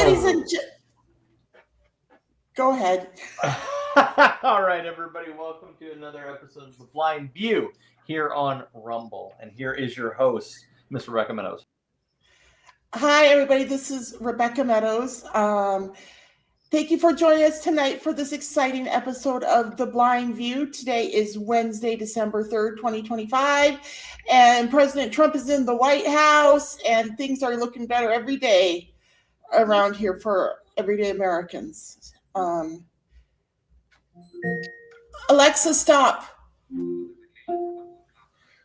ladies and go ahead. All right, everybody, welcome to another episode of The Blind View here on Rumble. And here is your host, Miss Rebecca Meadows. Hi, everybody. This is Rebecca Meadows. Thank you for joining us tonight for this exciting episode of The Blind View. Today is Wednesday, December 3rd, 2025, and President Trump is in the White House, and things are looking better every day around here for everyday Americans. Alexa, stop.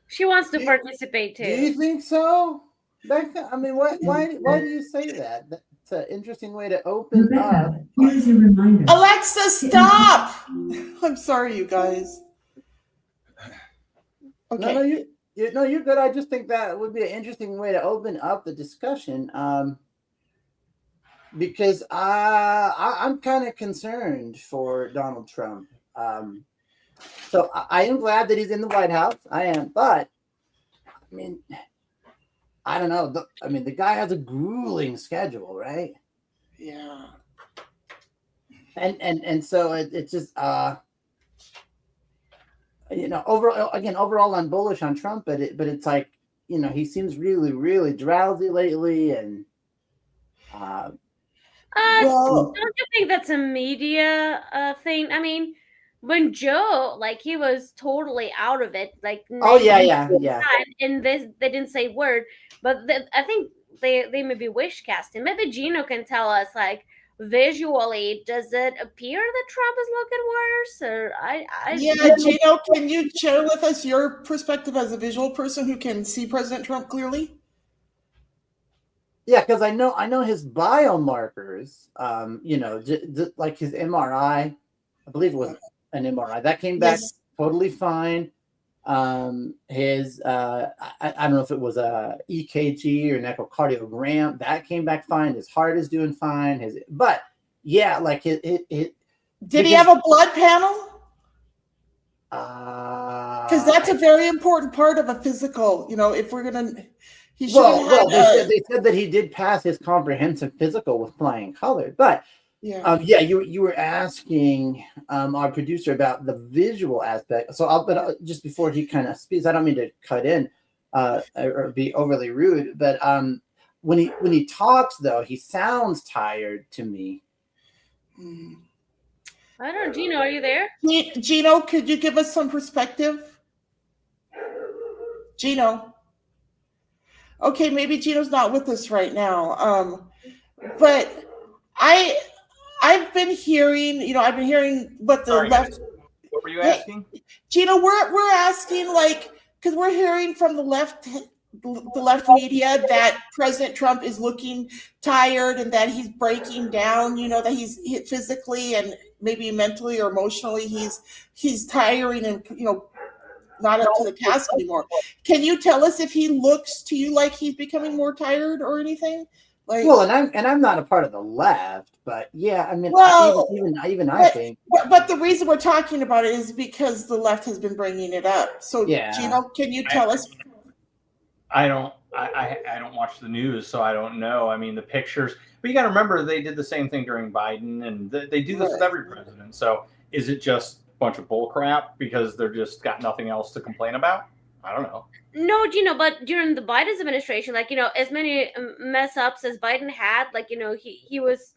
She wants to participate too. Do you think so, Becca? I mean, why do you say that? It's an interesting way to open up. Here's a reminder. Alexa, stop! I'm sorry, you guys. Okay. No, you're good. I just think that would be an interesting way to open up the discussion. Because I'm kind of concerned for Donald Trump. So I am glad that he's in the White House. I am, but I mean, I don't know. The guy has a grueling schedule, right? Yeah. And so it's just overall I'm bullish on Trump, but it's like, he seems really, really drowsy lately, and don't you think that's a media thing? I mean, when Joe, he was totally out of it, yeah. And they didn't say a word, but I think they maybe wish casting. Maybe Gino can tell us, visually, does it appear that Trump is looking worse? Gino, can you share with us your perspective as a visual person who can see President Trump clearly? Yeah, because I know his biomarkers. Like his MRI, I believe it was an MRI that came back totally fine. His I don't know if it was a EKG or an echocardiogram that came back fine. His heart is doing fine. Did he have a blood panel? Because that's a very important part of a physical. If we're gonna. They said that he did pass his comprehensive physical with flying colors, but you were asking our producer about the visual aspect. So just before he kind of speaks, I don't mean to cut in or be overly rude, but when he talks though, he sounds tired to me. I don't know, Gino, are you there? Gino, could you give us some perspective? Gino. Okay, maybe Gino's not with us right now. But I've been hearing, what the left. What were you asking? Gino, we're asking, because we're hearing from the left media that President Trump is looking tired and that he's breaking down, that he's physically and maybe mentally or emotionally he's tiring and not up to the task anymore. Can you tell us if he looks to you like he's becoming more tired or anything? I'm not a part of the left, but yeah, I mean, I think. But the reason we're talking about it is because the left has been bringing it up. So, yeah. Gino, can you tell us? I don't watch the news, so I don't know. I mean, the pictures, but you got to remember they did the same thing during Biden, and they do this with every president. So, is it just bunch of bull crap because they're just got nothing else to complain about? I don't know. No, Gino, but during the Biden's administration, as many mess ups as Biden had, he was,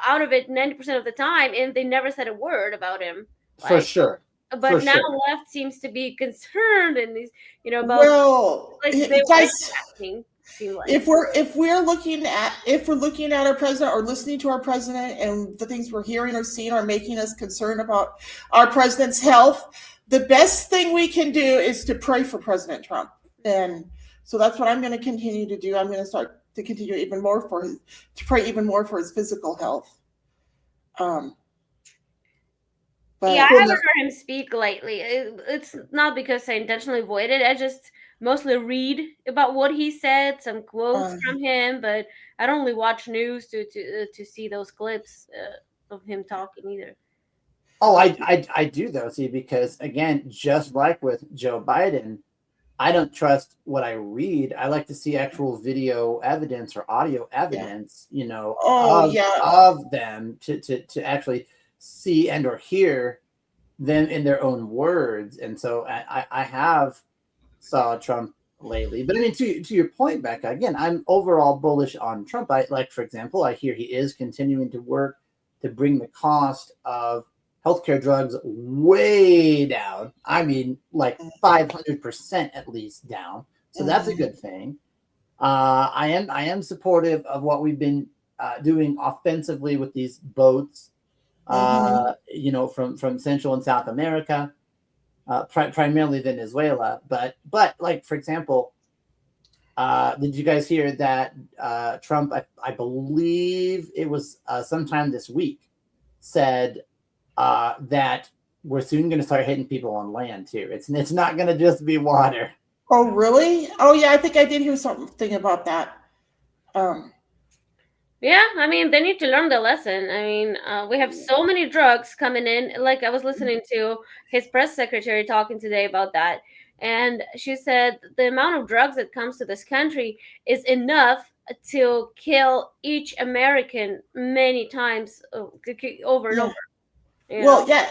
out of it 90% of the time, and they never said a word about him. For sure. But now left seems to be concerned, and these, about guys, if we're looking at our president or listening to our president, and the things we're hearing or seeing are making us concerned about our president's health, the best thing we can do is to pray for President Trump. And so that's what I'm going to continue to do. I'm going to start to continue to pray even more for his physical health. I haven't heard him speak lately. It's not because I intentionally avoided it. I just mostly read about what he said, some quotes from him, but I don't really watch news to see those clips of him talking either. Oh, I do though, see, because again, just like with Joe Biden, I don't trust what I read. I like to see actual video evidence or audio evidence, of them to actually see and or hear them in their own words. And so I have saw Trump lately. But I mean, to your point, Becca, again, I'm overall bullish on Trump. For example, I hear he is continuing to work to bring the cost of healthcare drugs way down. I mean, like 500% at least down. So that's a good thing. I am supportive of what we've been doing offensively with these boats, from Central and South America, primarily Venezuela. But like, for example, did you guys hear that Trump, I believe it was sometime this week, said that we're soon going to start hitting people on land too. It's not going to just be water. Oh, really? Oh, yeah. I think I did hear something about that. Yeah, I mean, they need to learn the lesson. I mean, we have so many drugs coming in. Like, I was listening to his press secretary talking today about that. And she said the amount of drugs that comes to this country is enough to kill each American many times over and over. Well, yeah.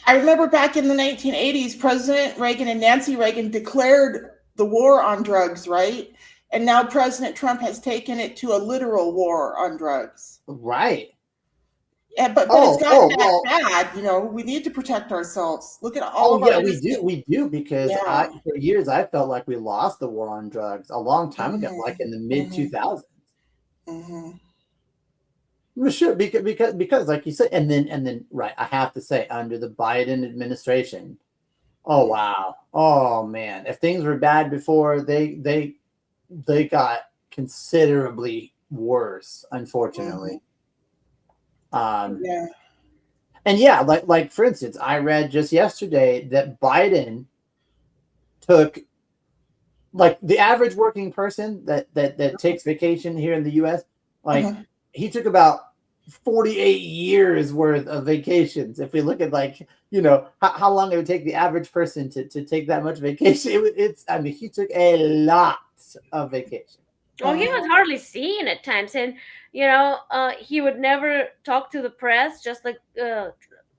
I remember back in the 1980s, President Reagan and Nancy Reagan declared the war on drugs, right? And now President Trump has taken it to a literal war on drugs. Right. Yeah, but it's gotten that bad. We need to protect ourselves. Look at all of our we do because for years I felt like we lost the war on drugs a long time ago, like in the mid 2000s. Sure, because like you said, and then right, I have to say, under the Biden administration, oh wow, oh man, if things were bad before, they got considerably worse, unfortunately. And like for instance, I read just yesterday that Biden took, like, the average working person that takes vacation here in the U.S., like he took about 48 years worth of vacations. If we look at, like, how long it would take the average person to take that much vacation, he took a lot of vacation. Well, he was hardly seen at times, and he would never talk to the press, just like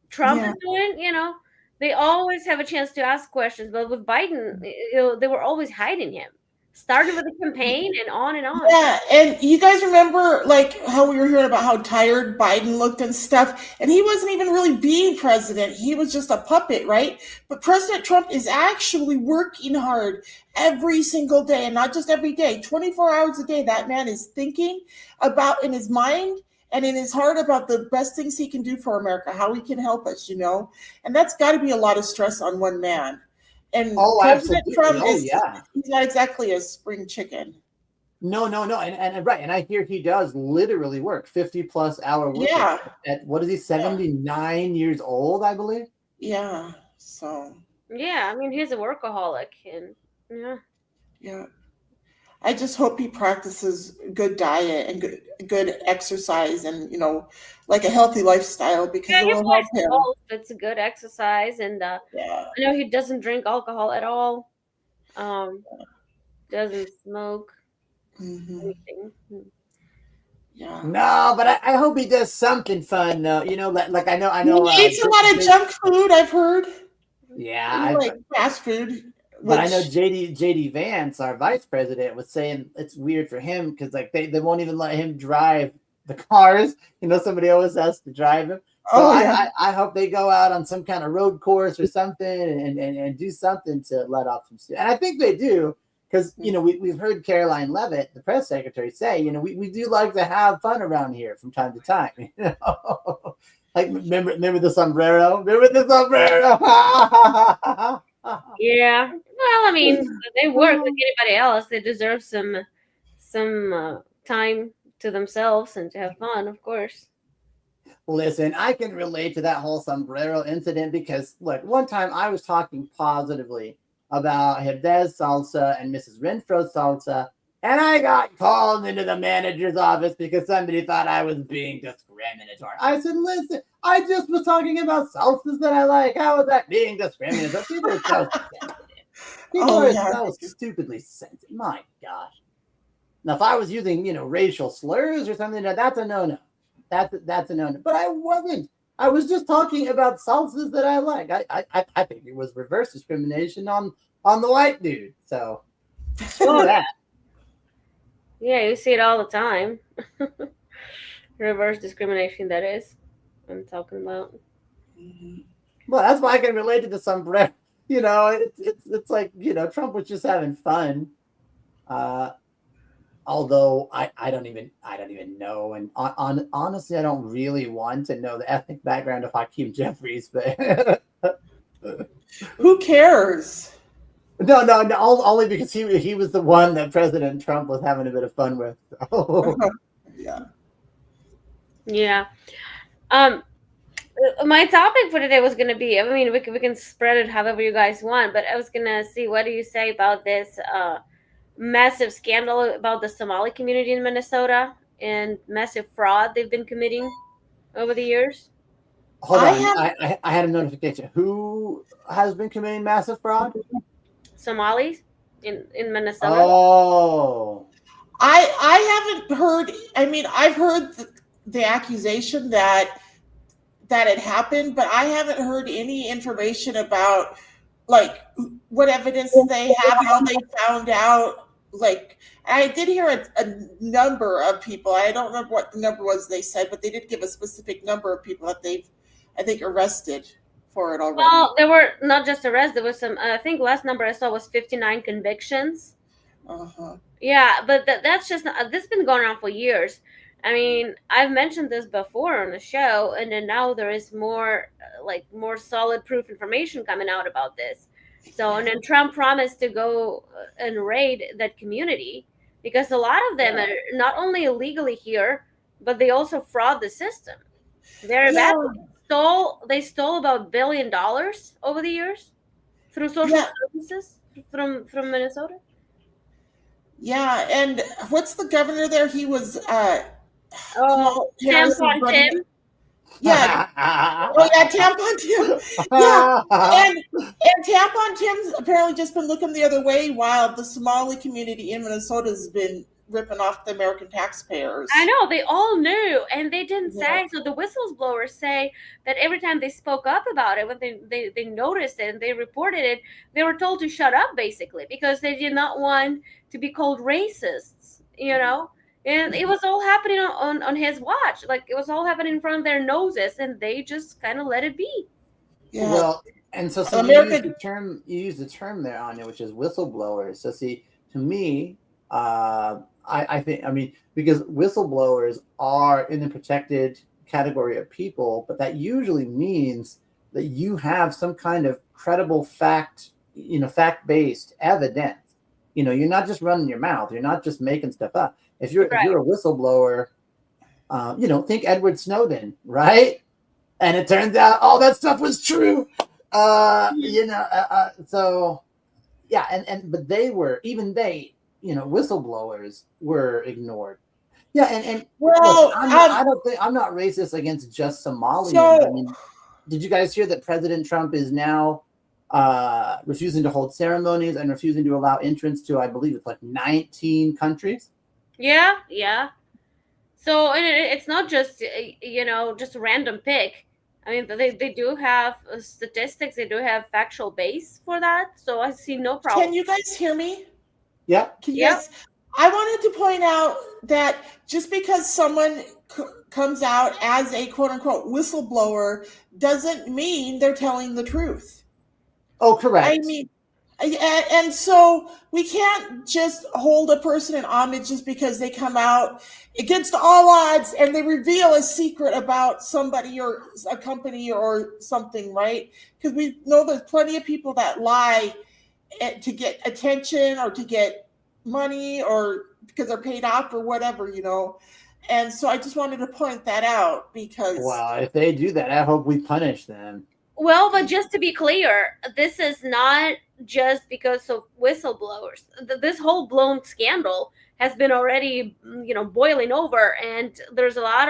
Trump is doing. They always have a chance to ask questions, but with Biden, they were always hiding him. Started with the campaign and on and on. Yeah, and you guys remember, like, how we were hearing about how tired Biden looked and stuff, and he wasn't even really being president. He was just a puppet, right? But President Trump is actually working hard every single day, and not just every day, 24 hours a day. That man is thinking about, in his mind and in his heart, about the best things he can do for America, how he can help us, and that's got to be a lot of stress on one man. And President Trump he's not exactly a spring chicken. No. And right. And I hear he does literally work 50+ hour work. Yeah. At what is he, 79 years old, I believe? Yeah. So. Yeah. I mean, he's a workaholic. And yeah. I just hope he practices good diet and good exercise and, like a healthy lifestyle, because it will help him. It's a good exercise. And I know he doesn't drink alcohol at all. Doesn't smoke. Anything. Yeah. No, but I hope he does something fun. Like I know. He eats a lot of junk food, I've heard. Yeah. Like fast food. But I know JD Vance, our vice president, was saying it's weird for him because, like, they won't even let him drive the cars. Somebody always has to drive him. So I hope they go out on some kind of road course or something and do something to let off some steam. And I think they do, because we've heard Caroline Leavitt, the press secretary, say we do like to have fun around here from time to time. Like, remember the sombrero? Remember the sombrero? Yeah. Well, I mean, they work like anybody else. They deserve some time to themselves and to have fun, of course. Listen, I can relate to that whole sombrero incident because, look, one time I was talking positively about Herdez Salsa and Mrs. Renfro Salsa, and I got called into the manager's office because somebody thought I was being discriminatory. I said, listen, I just was talking about salsas that I like. How is that being discriminatory? People are so sensitive. People are so stupidly sensitive. My gosh. Now, if I was using, racial slurs or something, that's a no-no. That's a no-no. But I wasn't. I was just talking about salsas that I like. I think it was reverse discrimination on the white dude. So, screw that. Yeah, you see it all the time. Reverse discrimination, that is. I'm talking about. Well, that's why I can relate to the sombrero. It's like, Trump was just having fun. Although I don't even know, and honestly, I don't really want to know the ethnic background of Hakeem Jeffries, but who cares? No, only because he was the one that President Trump was having a bit of fun with. So. Yeah. My topic for today was going to be, I mean, we can spread it however you guys want, but I was going to see, what do you say about this massive scandal about the Somali community in Minnesota and massive fraud they've been committing over the years? Hold on, I had a notification. Who has been committing massive fraud? Somalis in Minnesota. Oh, I haven't heard. I mean, I've heard the accusation that it happened, but I haven't heard any information about like what evidence they have, how they found out. Like, I did hear a number of people. I don't remember what the number was they said, but they did give a specific number of people that they've, I think, arrested for it already. Well, there were not just arrests. There was some. I think last number I saw was 59 convictions. Yeah, but that's just this has been going on for years. I mean, I've mentioned this before on the show, and then now there is more solid proof information coming out about this. So, and then Trump promised to go and raid that community because a lot of them are not only illegally here, but they also fraud the system. They stole about $1 billion over the years through social services from Minnesota. Yeah, and what's the governor there? He was Tampon Tim. Yeah. Tampon Tim. Yeah. And Tampon Tim's apparently just been looking the other way while the Somali community in Minnesota has been ripping off the American taxpayers. I know, they all knew, and they didn't say. So the whistleblowers say that every time they spoke up about it, when they noticed it and they reported it, they were told to shut up, basically, because they did not want to be called racists, and it was all happening on his watch. Like, it was all happening in front of their noses, and they just kind of let it be. Yeah. Well, and so you use the term there, Anya, which is whistleblowers. So see, to me, I think, because whistleblowers are in the protected category of people, but that usually means that you have some kind of credible fact-based evidence. You're not just running your mouth. You're not just making stuff up. If you're a whistleblower, think Edward Snowden, right? And it turns out all that stuff was true. So yeah, but whistleblowers were ignored. Yeah, and well, I'm not racist against just Somalians. Did you guys hear that President Trump is now refusing to hold ceremonies and refusing to allow entrance to, I believe it's like 19 countries? Yeah. So it's not just just a random pick. I mean, they do have statistics. They do have factual base for that. So I see no problem. Can you guys hear me? Yeah. I wanted to point out that just because someone comes out as a quote unquote whistleblower doesn't mean they're telling the truth. Oh, correct. I mean, and so we can't just hold a person in homage just because they come out against all odds and they reveal a secret about somebody or a company or something, right? Because we know there's plenty of people that lie to get attention or to get money or because they're paid off or whatever, And so I just wanted to point that out because... Well, if they do that, I hope we punish them. Well, but just to be clear, this is not just because of whistleblowers. This whole blown scandal has been already, boiling over, and there's a lot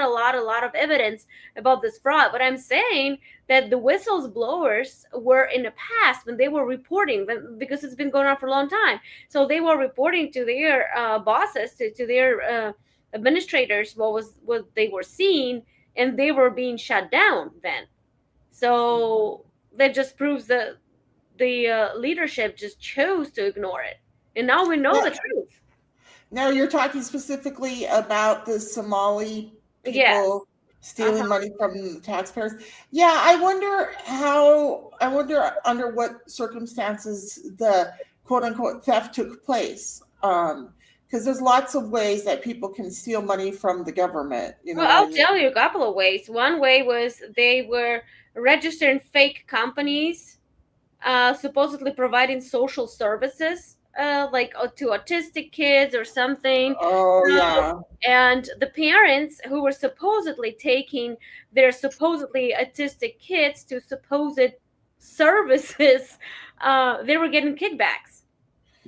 of evidence about this fraud. But I'm saying that the whistleblowers were in the past when they were reporting, because it's been going on for a long time. So they were reporting to their bosses, to their administrators, what they were seeing, and they were being shut down then. So that just proves that the leadership just chose to ignore it, and now we know the truth. Now you're talking specifically about the Somali people stealing money from the taxpayers. Yeah, I wonder under what circumstances the quote unquote theft took place. Because there's lots of ways that people can steal money from the government. Well, I'll tell you a couple of ways. One way was they were registering fake companies, supposedly providing social services, like to autistic kids or something. Oh, yeah. And the parents who were supposedly taking their supposedly autistic kids to supposed services, they were getting kickbacks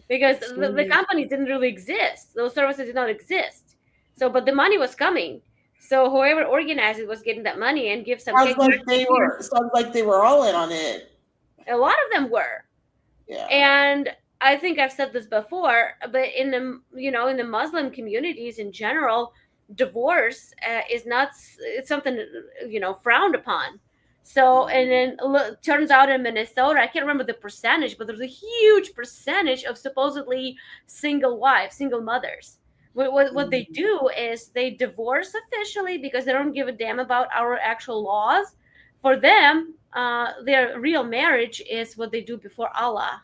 because the companies didn't really exist. Those services did not exist. So, but the money was coming. So whoever organized it was getting that money and give some kickbacks. Sounds like they were all in on it. A lot of them were. Yeah. And I think I've said this before, but in the Muslim communities in general, divorce is not, it's something, frowned upon. So, and then turns out in Minnesota, I can't remember the percentage, but there's a huge percentage of supposedly single wives, single mothers. What they do is they divorce officially because they don't give a damn about our actual laws. For them, their real marriage is what they do before Allah,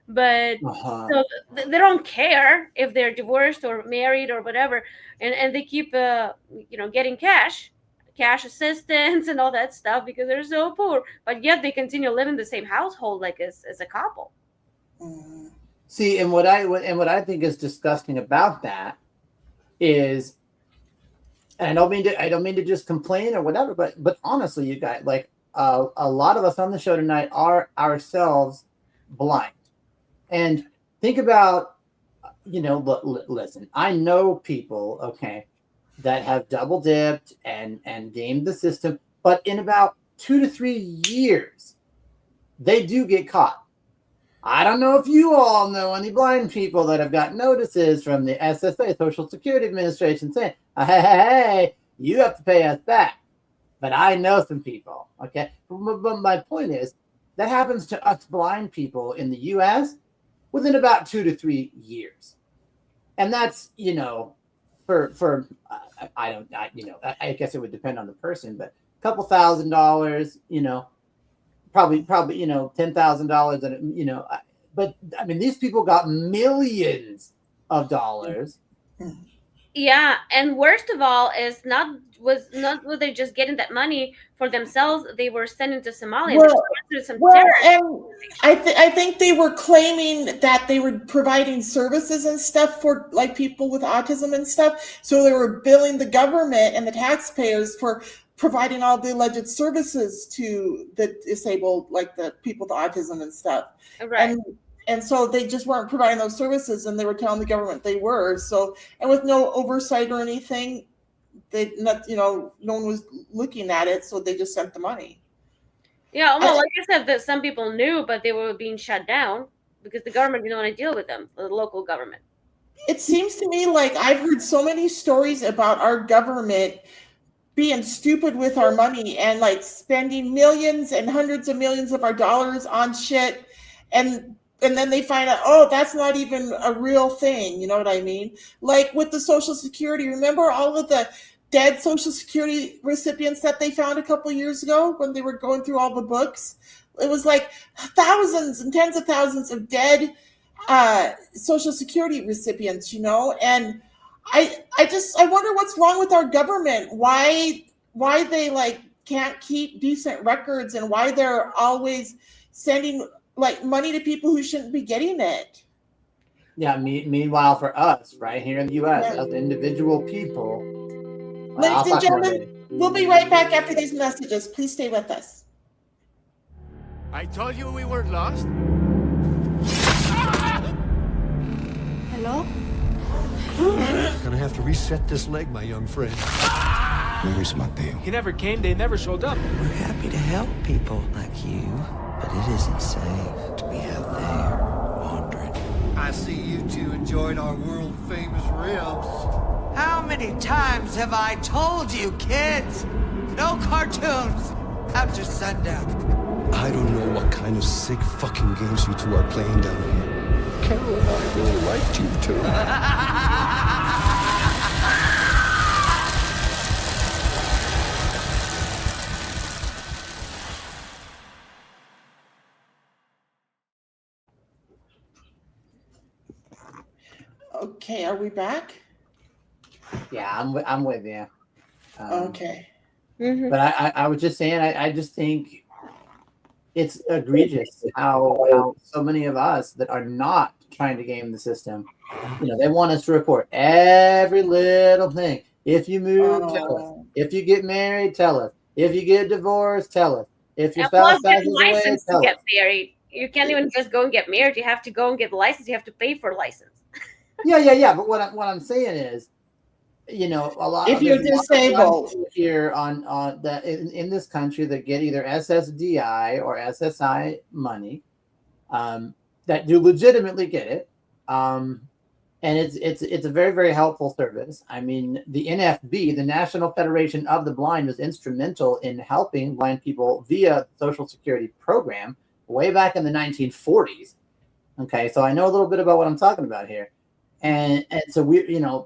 but so they don't care if they're divorced or married or whatever, and they keep getting cash assistance and all that stuff because they're so poor, but yet they continue living in the same household like as a couple. See, and what I think is disgusting about that is, and I don't mean to just complain or whatever, but honestly, you guys, like a lot of us on the show tonight are ourselves blind. And think about, listen, I know people, okay, that have double dipped and gamed the system, but in about 2 to 3 years, they do get caught. I don't know if you all know any blind people that have got notices from the SSA, Social Security Administration, saying, hey, you have to pay us back. But I know some people, okay? But my point is, that happens to us blind people in the U.S. within about 2 to 3 years. And that's, I guess it would depend on the person, but a couple $1,000s, probably $10,000, and but I mean, these people got millions of dollars. Yeah, and worst of all is were they just getting that money for themselves? They were sending to Somalia. And I think they were claiming that they were providing services and stuff for like people with autism and stuff. So they were billing the government and the taxpayers for providing all the alleged services to the disabled, like the people with autism and stuff. Right. And so they just weren't providing those services, and they were telling the government they were. So, and with no oversight or anything, no one was looking at it, so they just sent the money. Yeah, well, like I said, that some people knew, but they were being shut down because the government didn't want to deal with them, the local government. It seems to me like I've heard so many stories about our government being stupid with our money and like spending millions and hundreds of millions of our dollars on shit, and then they find out, oh, that's not even a real thing. You know what I mean? Like with the Social Security, remember all of the dead Social Security recipients that they found a couple of years ago when they were going through all the books? It was like thousands and tens of thousands of dead Social Security recipients, and I wonder what's wrong with our government. Why they like can't keep decent records, and why they're always sending like money to people who shouldn't be getting it. Yeah. Meanwhile, for us, right here in the U.S., as individual people, ladies and gentlemen, we'll be right back after these messages. Please stay with us. I told you we were lost. Hello? Gonna have to reset this leg, my young friend. Where is Mateo? He never came, they never showed up. We're happy to help people like you, but it isn't safe to be out there wandering. I see you two enjoyed our world-famous ribs. How many times have I told you, kids? No cartoons after sundown. I don't know what kind of sick fucking games you two are playing down here. Carol and I really liked you two. Okay, are we back? Yeah, I'm with you. Okay. Mhm. But I was just saying, I just think it's egregious how so many of us that are not trying to game the system, they want us to report every little thing. If you move, tell us. If you get married, tell us. If you get divorced, tell us. If your spouse passes away, license tell to us. get married. You can't even just go and get married. You have to go and get the license. You have to pay for a license. Yeah. But what I'm saying is, a lot. If you're disabled here on that in this country that get either SSDI or SSI money, that do legitimately get it, and it's a very, very helpful service. I mean, the NFB, the National Federation of the Blind, was instrumental in helping blind people via the Social Security program way back in the 1940s. Okay, so I know a little bit about what I'm talking about here. And so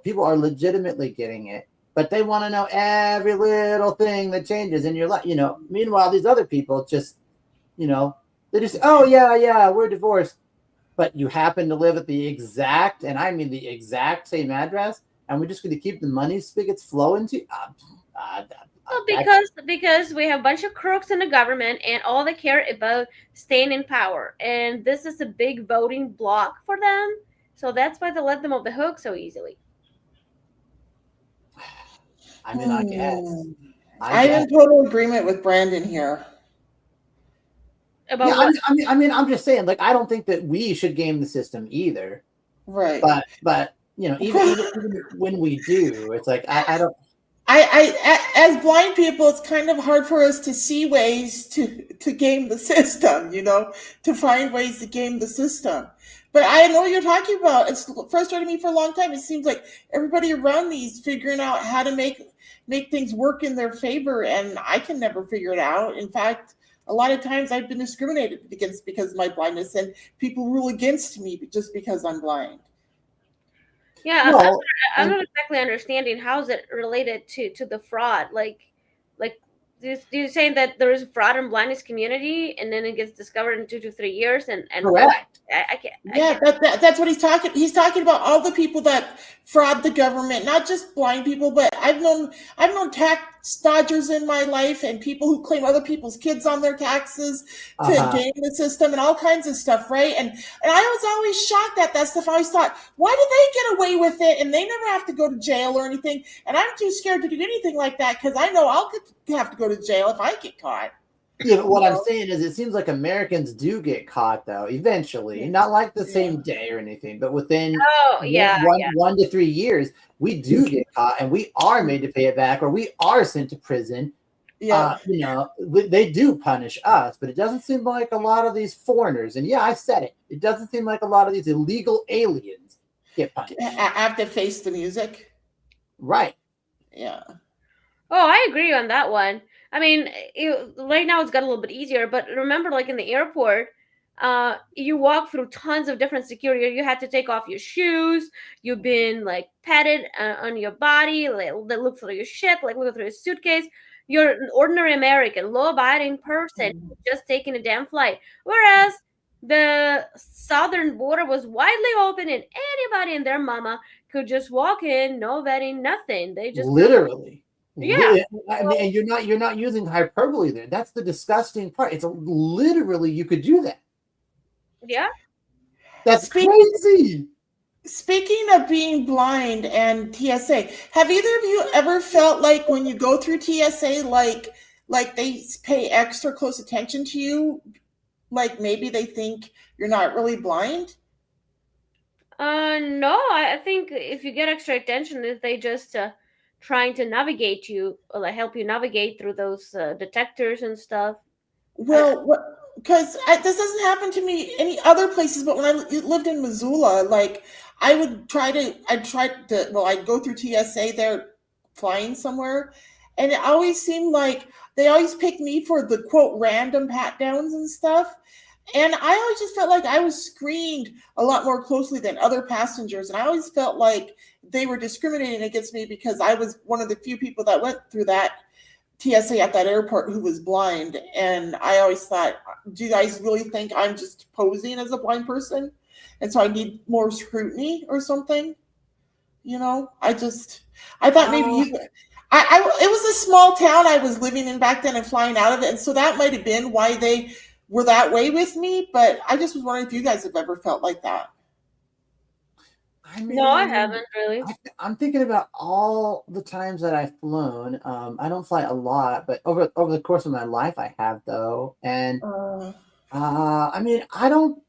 people are legitimately getting it, but they want to know every little thing that changes in your life. Meanwhile, these other people just, they just, oh yeah, we're divorced, but you happen to live at the exact, and I mean the exact same address, and we're just going to keep the money spigots flowing to. Well, because we have a bunch of crooks in the government, and all they care about staying in power, and this is a big voting block for them. So that's why they let them off the hook so easily. I mean, I guess. I'm in total agreement with Brandon here. About what? I'm just saying, I don't think that we should game the system either. Right. But even when we do, it's like I don't. As blind people, it's kind of hard for us to see ways to game the system, to find ways to game the system. But I know what you're talking about. It's frustrated me for a long time. It seems like everybody around me is figuring out how to make things work in their favor, and I can never figure it out. In fact, a lot of times I've been discriminated against because of my blindness, and people rule against me just because I'm blind. Yeah, I'm not exactly understanding how is it related to the fraud. Like you're saying that there is fraud in blindness community, and then it gets discovered in 2 to 3 years, and correct. I can't. That's what he's talking. He's talking about all the people that fraud the government, not just blind people, but I've known tax dodgers in my life, and people who claim other people's kids on their taxes to game the system and all kinds of stuff, right? And I was always shocked at that stuff. I always thought, why do they get away with it and they never have to go to jail or anything? And I'm too scared to do anything like that because I know I'll have to go to jail if I get caught. Yeah, but what I'm saying is it seems like Americans do get caught, though, eventually. Not like the same day or anything, but within 1 to 3 years, we do get caught, and we are made to pay it back, or we are sent to prison. Yeah. They do punish us, but it doesn't seem like a lot of these foreigners, and I said it, it doesn't seem like a lot of these illegal aliens get punished. Have to face the music. Right. Yeah. Oh, I agree on that one. I mean, right now it's got a little bit easier, but remember, in the airport, you walk through tons of different security. You had to take off your shoes. You've been patted on your body. They look through your shit, look through your suitcase. You're an ordinary American, law-abiding person, just taking a damn flight. Whereas the southern border was widely open, and anybody and their mama could just walk in, no vetting, nothing. They just literally. Yeah, I mean, and you're not using hyperbole there. That's the disgusting part. It's literally you could do that. Yeah, that's crazy. Speaking of being blind and TSA, have either of you ever felt like when you go through TSA, like they pay extra close attention to you, like maybe they think you're not really blind? No, I think if you get extra attention, if they just trying to navigate you, or like help you navigate through those detectors and stuff. Well, because this doesn't happen to me any other places, but when I lived in Missoula, like I'd go through TSA there flying somewhere, and it always seemed like they always picked me for the quote random pat downs and stuff. And I always just felt like I was screened a lot more closely than other passengers. And I always felt like they were discriminating against me because I was one of the few people that went through that TSA at that airport who was blind. And I always thought, do you guys really think I'm just posing as a blind person? And so I need more scrutiny or something? I thought maybe it was a small town I was living in back then and flying out of it. And so that might have been why they were that way with me. But I just was wondering if you guys have ever felt like that. No, I haven't really. I'm thinking about all the times that I've flown. I don't fly a lot, but over the course of my life, I have though. And I mean, I don't.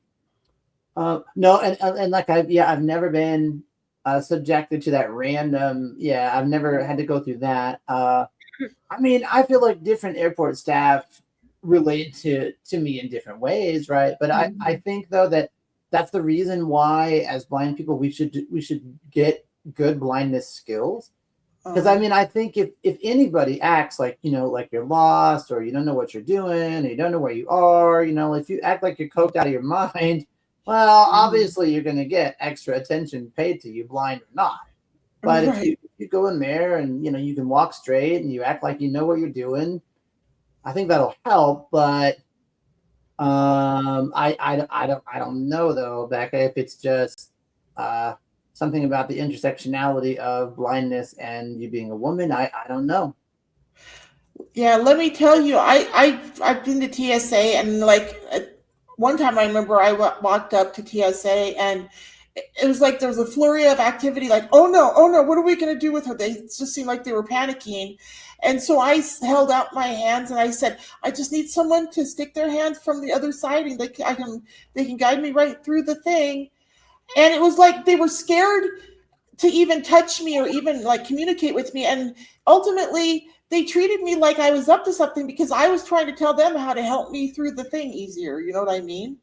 No, and like I've never been subjected to that random. Yeah, I've never had to go through that. I mean, I feel like different airport staff relate to me in different ways, right? But I think though that's the reason why, as blind people, we should get good blindness skills. Because I mean, I think if anybody acts like like you're lost, or you don't know what you're doing, or you don't know where you are, if you act like you're coked out of your mind, well, obviously you're going to get extra attention paid to you, blind or not. But if you go in there and you can walk straight and you act like you know what you're doing, I think that'll help. But I don't know though, Becca, if it's just something about the intersectionality of blindness and you being a woman. I don't know. Yeah, let me tell you, I've been to TSA, and like one time I remember I walked up to TSA and it was like there was a flurry of activity, like, oh no, what are we going to do with her? They just seemed like they were panicking. And so I held out my hands and I said, I just need someone to stick their hands from the other side and they can guide me right through the thing. And it was like they were scared to even touch me or even like communicate with me. And ultimately they treated me like I was up to something because I was trying to tell them how to help me through the thing easier. You know what I mean?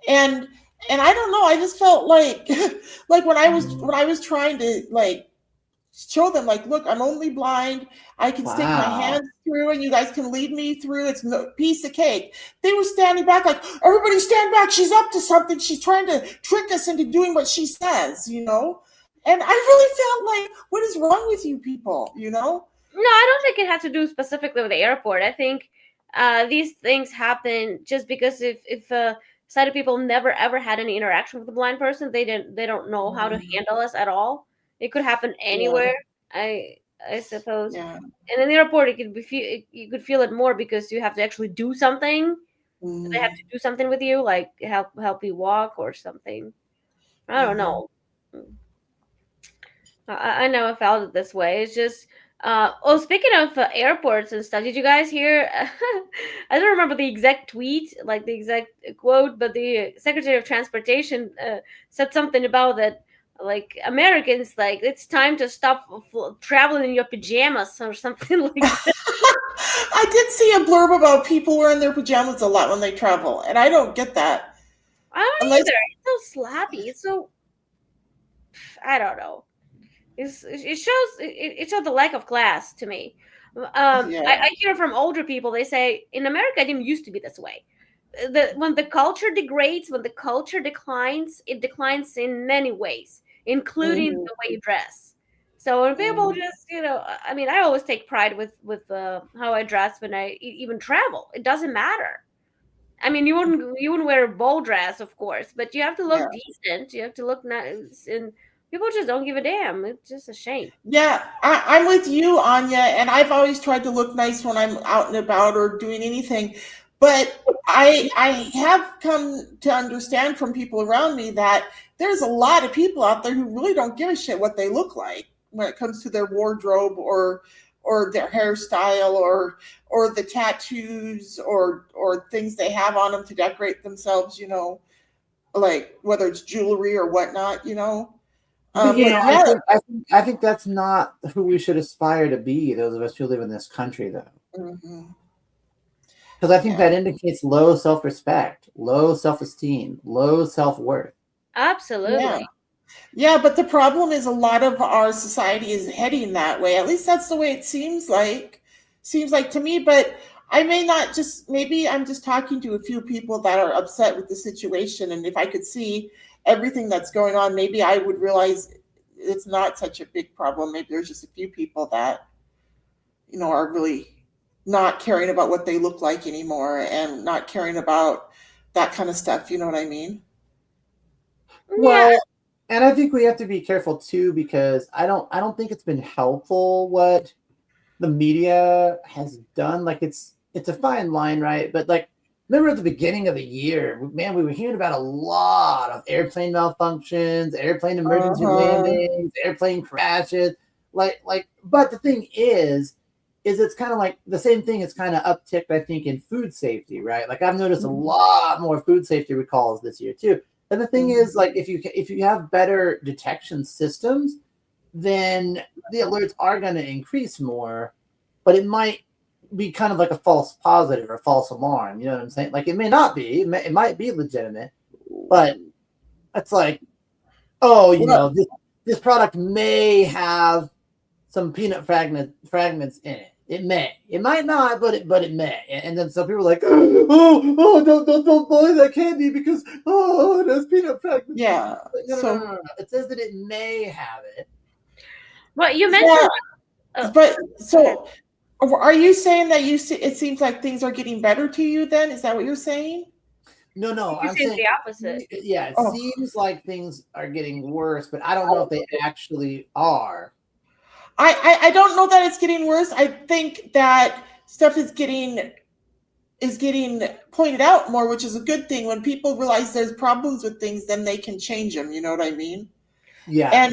And I don't know, I just felt like like when I was trying to like show them, like, look, I'm only blind, I can stick my hands through and you guys can lead me through, it's no piece of cake. They were standing back like, everybody stand back, she's up to something, she's trying to trick us into doing what she says. And I really felt like, what is wrong with you people? No, I don't think it has to do specifically with the airport. I think these things happen just because if sighted people never ever had any interaction with a blind person, they don't know how to handle us at all. It could happen anywhere. I suppose. Yeah. And in the airport, you could feel it more because you have to actually do something. They have to do something with you, like help you walk or something. I don't know. I never felt it this way. It's just, speaking of airports and stuff, did you guys hear? I don't remember the exact tweet, like the exact quote, but the Secretary of Transportation said something about that, like Americans, like it's time to stop traveling in your pajamas or something like that. I did see a blurb about people wearing their pajamas a lot when they travel, and I don't get that. I don't either. It's so slappy. It's so, I don't know. It shows the lack of class to me. I hear from older people, they say in America it didn't used to be this way. When the culture degrades, when the culture declines, it declines in many ways, including the way you dress. So when people just, I mean, I always take pride with how I dress when I even travel. It doesn't matter. I mean, you wouldn't wear a ball dress, of course, but you have to look decent. You have to look nice, and people just don't give a damn. It's just a shame. Yeah, I'm with you, Anya, and I've always tried to look nice when I'm out and about or doing anything. But I have come to understand from people around me that there's a lot of people out there who really don't give a shit what they look like when it comes to their wardrobe or their hairstyle or the tattoos or things they have on them to decorate themselves. like whether it's jewelry or whatnot, you know. But I think that's not who we should aspire to be. Those of us who live in this country, though, because I think that indicates low self-respect, low self-esteem, low self-worth. Absolutely. Yeah, but the problem is a lot of our society is heading that way. At least that's the way it seems like. Seems like to me, but I may not just, maybe I'm just talking to a few people that are upset with the situation. And if I could see everything that's going on, maybe I would realize it's not such a big problem. Maybe there's just a few people that, you know, are really not caring about what they look like anymore and not caring about that kind of stuff. You know what I mean? Well, and I think we have to be careful too, because I don't think it's been helpful what the media has done. Like it's a fine line, right? But like, remember at the beginning of the year, man, we were hearing about a lot of airplane malfunctions, airplane emergency landings, airplane crashes. But the thing is it's kind of like the same thing. It's kind of upticked, I think, in food safety, right? Like I've noticed a lot more food safety recalls this year too. And the thing is, like, if you have better detection systems, then the alerts are going to increase more, but it might be kind of like a false positive or false alarm. You know what I'm saying? Like it may not be, it might be legitimate, but it's like, oh, you know, this product may have some peanut fragments in it. It may, it might not, but it may. And then some people are like, don't buy that candy because it has peanut fragments. Yeah. No. It says that it may have it. Well, you mentioned, but so are you saying that it seems like things are getting better to you? Then is that what you're saying? No, I'm saying the opposite. Yeah, it seems like things are getting worse, but I don't know if they actually are. I don't know that it's getting worse. I think that stuff is getting pointed out more, which is a good thing. When people realize there's problems with things, then they can change them. You know what I mean? Yeah.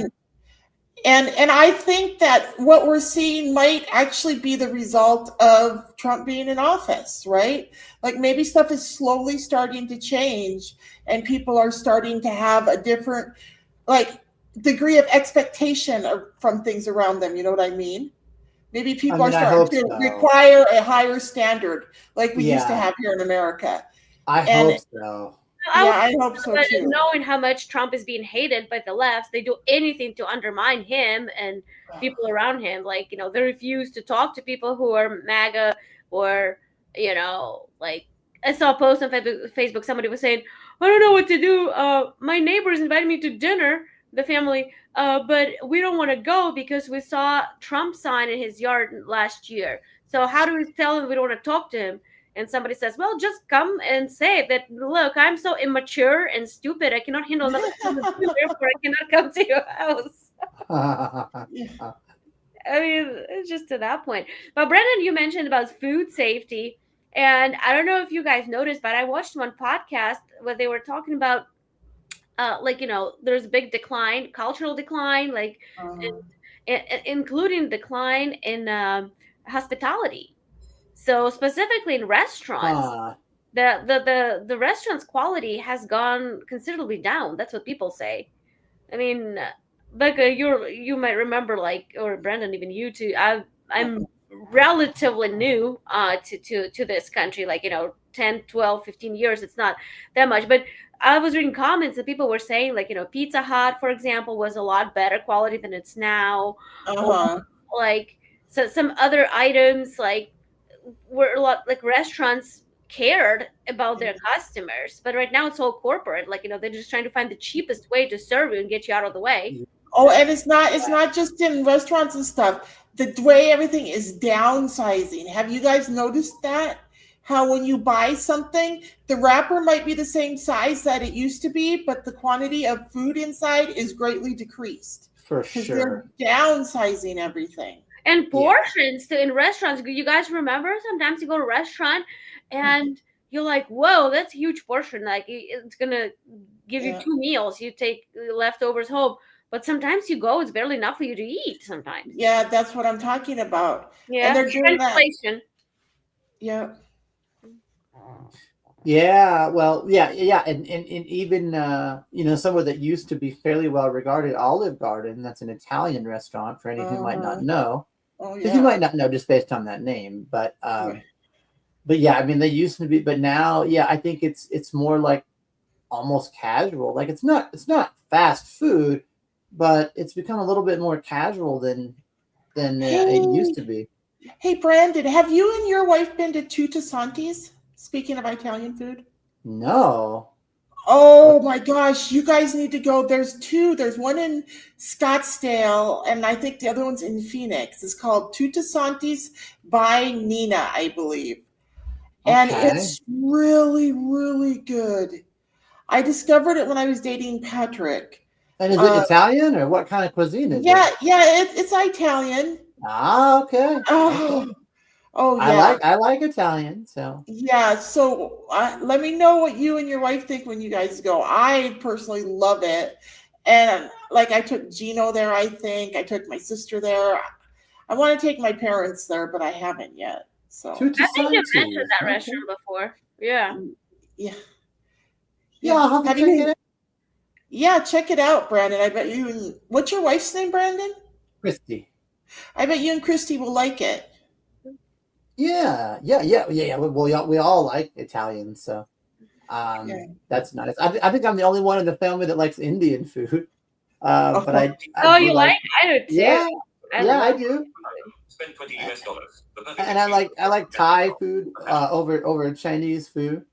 And I think that what we're seeing might actually be the result of Trump being in office, right? Like maybe stuff is slowly starting to change and people are starting to have a different, like, degree of expectation from things around them. You know what I mean? Maybe people are starting to require a higher standard like we used to have here in America. I hope so. I hope so too. Knowing how much Trump is being hated by the left, they do anything to undermine him and people around him. Like, you know, they refuse to talk to people who are MAGA, or, you know, like I saw a post on Facebook. Somebody was saying, I don't know what to do. My neighbors invited me to dinner, the family, but we don't want to go because we saw Trump sign in his yard last year. So how do we tell him we don't want to talk to him? And somebody says, well, just come and say that, look, I'm so immature and stupid. I cannot handle another human being, therefore I cannot come to your house. I mean, it's just to that point. But Brendan, you mentioned about food safety. And I don't know if you guys noticed, but I watched one podcast where they were talking about, like, you know, there's a big decline, cultural decline, like including decline in hospitality. So specifically in restaurants, the restaurant's quality has gone considerably down. That's what people say. I mean, Becca, you might remember, like, or Brendan, even you too. I'm relatively new to this country, like, you know, 10, 12, 15 years. It's not that much, but I was reading comments and people were saying, like, you know, Pizza Hut, for example, was a lot better quality than it's now. Or, like, so some other items, like, were a lot, like, restaurants cared about their customers, but right now it's all corporate. Like, you know, they're just trying to find the cheapest way to serve you and get you out of the way. Oh, and it's not just in restaurants and stuff. The way everything is downsizing. Have you guys noticed that? How when you buy something, the wrapper might be the same size that it used to be, but the quantity of food inside is greatly decreased. For sure. They're downsizing everything. And portions too in restaurants. You guys remember sometimes you go to a restaurant and you're like, whoa, that's a huge portion. Like, it's gonna give you 2 meals. You take leftovers home. But sometimes you go, it's barely enough for you to eat sometimes. Yeah, that's what I'm talking about. Yeah, and they're doing inflation. Yeah. Yeah, well, yeah, and even somewhere that used to be fairly well regarded, Olive Garden. That's an Italian restaurant for any who might not know, Oh because you yeah. might not know just based on that name. But Right. yeah, I mean they used to be, but now, yeah, I think it's more like almost casual. Like it's not fast food, but it's become a little bit more casual than it used Hey, to be. hey, Brandon, have you and your wife been to Tutti Santi's? Speaking of Italian food. No, Oh what? my gosh, you guys need to go. There's two. There's one in Scottsdale, and I think the other one's in Phoenix. It's called Tutti Santi's by Nina, I believe. And Okay. it's really, really good. I discovered it when I was dating Patrick. And is it Uh, Italian or what kind of cuisine is it? yeah, it's Italian. Ah, okay, okay. Oh, oh I yeah. like I like Italian, so. Yeah, so let me know what you and your wife think when you guys go. I personally love it. And like I took Gino there, I think. I took my sister there. I want to take my parents there, but I haven't yet. So, Tutti I think you mentioned Santi. that Okay. restaurant before. Yeah. yeah. Yeah, Yeah. I'll have to Have check it you? out. Yeah, check it out, Brandon. I bet you. What's your wife's name, Brandon? Christy. I bet you and Christy will like it. Yeah. We all like Italian, so Yeah. that's nice. I think I'm the only one in the family that likes Indian food. But Oh, I Oh, do you like? like, I do too. yeah, I yeah, I love do. Spend $20 US. The perfect And I like Thai food over Chinese food.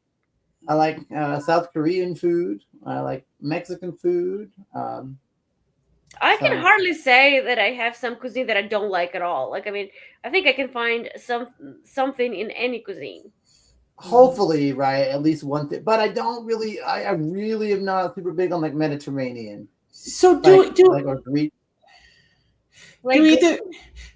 I like South Korean food. I like Mexican food. I can So hardly say that I have some cuisine that I don't like at all. Like, I mean, I think I can find something in any cuisine. hopefully, right, at least one thing. But I don't really. I really am not super big on like Mediterranean, so like or Greek. Like,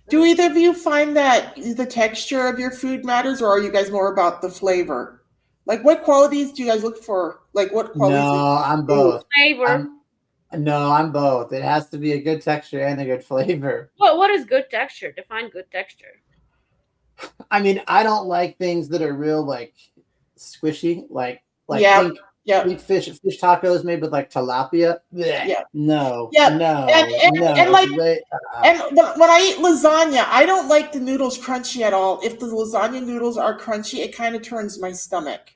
do either of you find that the texture of your food matters, or are you guys more about the flavor? Like, what qualities do you guys look for? Like, what qualities in No, I'm food? both. flavor. I'm no, I'm both. It has to be a good texture and a good flavor. What is good texture? Define good texture. I mean, I don't like things that are real like squishy, like Yeah, think yeah, fish tacos made with like tilapia. Blech. yeah, No, yeah. no, And no. like, They, and when I eat lasagna, I don't like the noodles crunchy at all. If the lasagna noodles are crunchy, it kind of turns my stomach.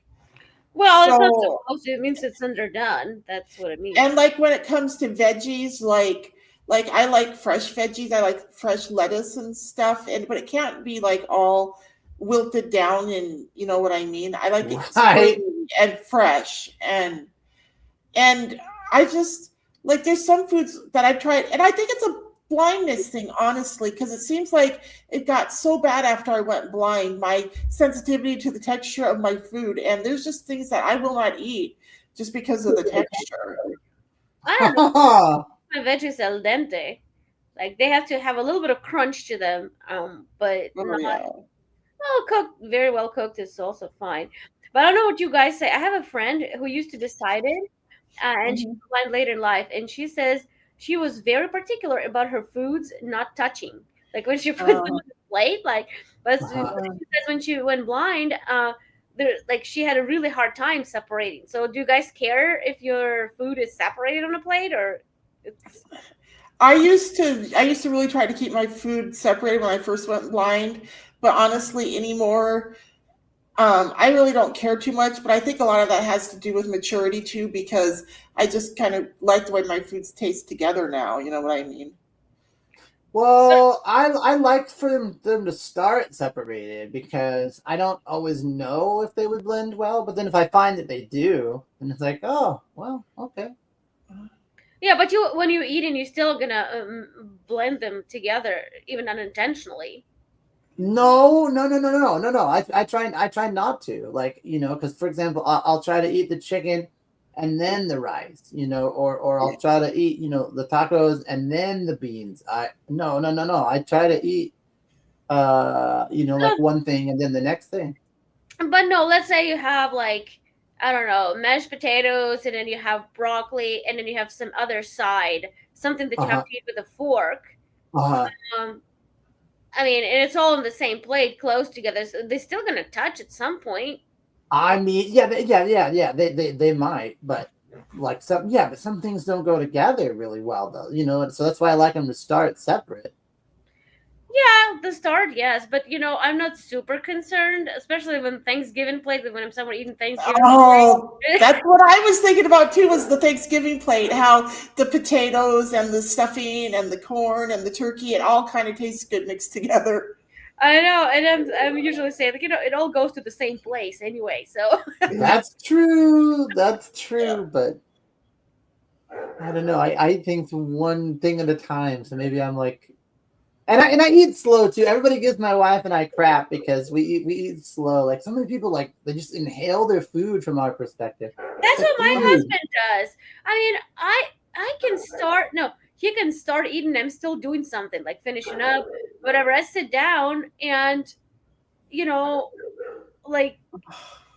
Well, it's not So, supposed to. It means it's underdone. That's what it means. and like when it comes to veggies, like I like fresh veggies. I like fresh lettuce and stuff, and but it can't be like all wilted down, and you know what I mean. I like it right. springy and fresh, and I just like there's some foods that I've tried, and I think it's a blindness thing, honestly, because it seems like it got so bad after I went blind, my sensitivity to the texture of my food, and there's just things that I will not eat just because of the texture. I don't know. My veggies al dente. Like they have to have a little bit of crunch to them, but Oh not yeah. well cooked. Very well cooked is also fine. But I don't know what you guys say. I have a friend who used to decide it, and she Mhm. went late in life, and she says she was very particular about her foods not touching. Like when she puts them on the plate, like, but she says when she went blind, there like she had a really hard time separating. So do you guys care if your food is separated on a plate or? It's... I used to really try to keep my food separated when I first went blind, but honestly anymore I really don't care too much, but I think a lot of that has to do with maturity too, because I just kind of like the way my foods taste together now. You know what I mean? Well, I like for them to start separated because I don't always know if they would blend well, but then if I find that they do, then it's like, oh, well, okay. Yeah, but you when you eat and you're still gonna blend them together, even unintentionally. No. I try not to, like, because for example, I'll try to eat the chicken and then the rice, or I'll try to eat, the tacos and then the beans. No. I try to eat, like one thing and then the next thing. But no, let's say you have like I don't know mashed potatoes, and then you have broccoli, and then you have some other side, something that you have Uh-huh. to eat with a fork. Uh-huh. I mean, and it's all on the same plate, close together. So they're still gonna touch at some point. I mean, yeah. They might, but like but some things don't go together really well, though. And so that's why I like them to start separate. Yeah, the start, yes, but I'm not super concerned, especially when Thanksgiving plate, when I'm somewhere eating Thanksgiving. Oh, that's what I was thinking about too, was the Thanksgiving plate, how the potatoes and the stuffing and the corn and the turkey, it all kind of tastes good mixed together. I know, and I'm usually saying, like, it all goes to the same place anyway, so. That's true. That's true, but I don't know. I think one thing at a time. So maybe I'm like, and I eat slow too. Everybody gives my wife and I crap because we eat slow. Like so many people, like they just inhale their food from our perspective. That's what my husband does. I mean, I can start. No, he can start eating. I'm still doing something, like finishing up, whatever. I sit down and, like.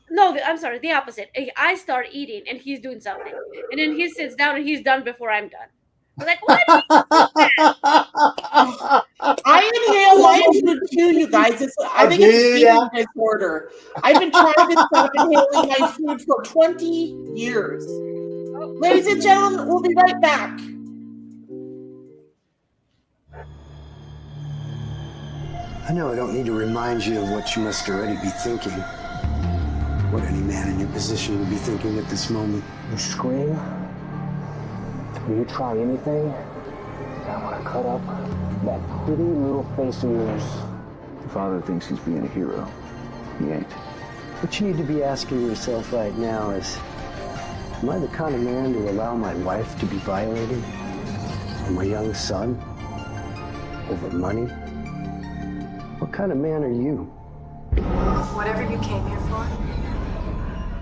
No, I'm sorry, the opposite. I start eating and he's doing something. And then he sits down and he's done before I'm done. I'm like, what? I inhale my food too, you guys. I think it's a eating disorder. I've been trying to stop inhaling my food for 20 years. Ladies and gentlemen, we'll be right back. I know I don't need to remind you of what you must already be thinking. What any man in your position would be thinking at this moment. You scream, you try anything, I want to cut up that pretty little face of yours. Your father thinks he's being a hero. He ain't. What you need to be asking yourself right now is, am I the kind of man to allow my wife to be violated? Or my young son? Over money? What kind of man are you? Whatever you came here for,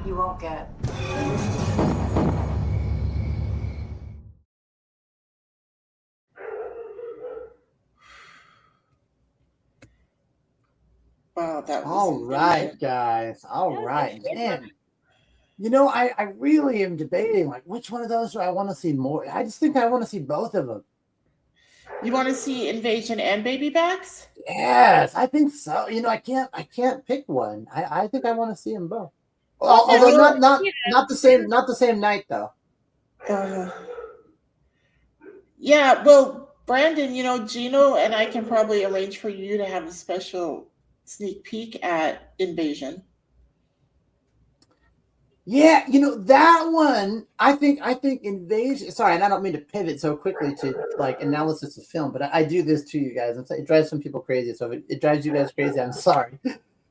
you won't get. Wow, that was all right, guys. All right, man. I really am debating, like, which one of those do I want to see more? I just think I want to see both of them. You want to see Invasion and Baby Backs? Yes, I think so. I can't pick one. I think I want to see them both. Although not the same night though. Yeah, well, Brandon, Gino and I can probably arrange for you to have a special sneak peek at Invasion. Yeah, that one. I think Invasion. Sorry, and I don't mean to pivot so quickly to like analysis of film, but I do this to you guys, and it drives some people crazy. So if it drives you guys crazy, I'm sorry.